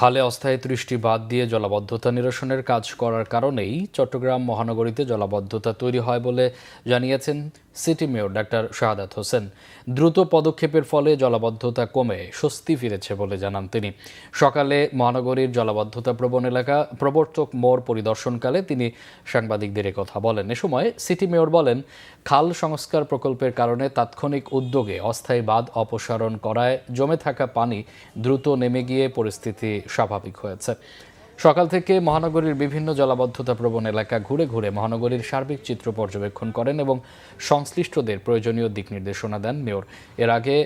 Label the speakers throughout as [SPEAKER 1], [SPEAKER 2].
[SPEAKER 1] খালে অস্থায়ী ৩০টি বাঁধ দিয়ে জলাবদ্ধতা নিরসনের কাজ করার কারণেই চট্টগ্রাম মহানগরীতে জলাবদ্ধতা তৈরি হয় বলে জানিয়েছেন city mayor doctor Shahadat Hossain. দ্রুত পদক্ষেপের ফলে জলাবদ্ধতা কমে স্বস্তি ফিরেছে বলে জানান তিনি। সকালে মহানগরীর জলাবদ্ধতা প্রবণ এলাকা প্রবর্তক মোড় পরিদর্শনকালে তিনি সাংবাদিকদের কথা বলেন। এ সময় সিটি মেয়র বলেন, খাল সংস্কার প্রকল্পের কারণে তাৎক্ষণিক উদ্যোগে অস্থায়ী বাঁধ অপসারণ করায় জমে থাকা পানি দ্রুত নেমে গিয়ে পরিস্থিতি স্বাভাবিক হয়েছে। সকাল থেকে মহানগরীর বিভিন্ন জলাবদ্ধতা প্রবণ এলাকা ঘুরে ঘুরে মহানগরীর সার্বিক চিত্র পর্যবেক্ষণ করেন এবং সংশ্লিষ্টদের প্রয়োজনীয় দিক নির্দেশনা দেন মেয়র। এর আগে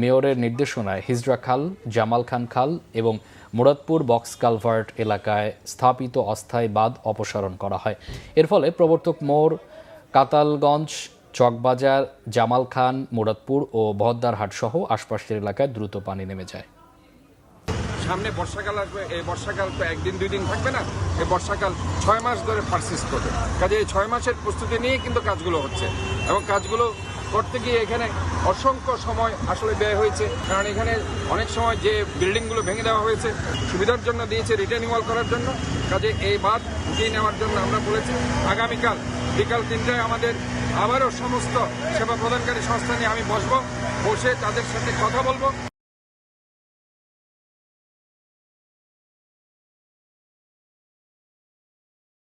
[SPEAKER 1] মেয়রের নির্দেশনায় হিজরা খাল, জামাল খান খাল এবং মুরাদপুর বক্স কালভার্ট এলাকায় স্থাপিত অস্থায়ী বাঁধ অপসারণ করা হয়। এর ফলে প্রবর্তক মোড়, কাতালগঞ্জ, চকবাজার, জামাল খান, মুরাদপুর ও বহদ্দারহাট সহ আশপাশের এলাকায় দ্রুত পানি নেমে যায়।
[SPEAKER 2] সামনে বর্ষাকাল আসবে, এই বর্ষাকাল তো একদিন দুই দিন থাকবে না, এই বর্ষাকাল 6 মাস ধরে পারসিস্ট করবে। কাজে এই 6 মাসের প্রস্তুতি নিয়ে কিন্তু কাজগুলো হচ্ছে এবং কাজগুলো করতে গিয়ে এখানে অসংখ্য সময় আসলে ব্যয় হয়েছে। কারণ এখানে অনেক সময় যে বিল্ডিংগুলো ভেঙে দেওয়া হয়েছে সুবিধার জন্য দিয়েছে রিটেনিং ওয়াল করার জন্য। কাজে এই বাঁধ উঠিয়ে নেওয়ার জন্য আমরা বলেছি আগামীকাল বিকাল 3টায় আমাদের আবারও সমস্ত সেবা প্রদানকারী সংস্থা নিয়ে আমি বসে তাদের সাথে কথা বলবো।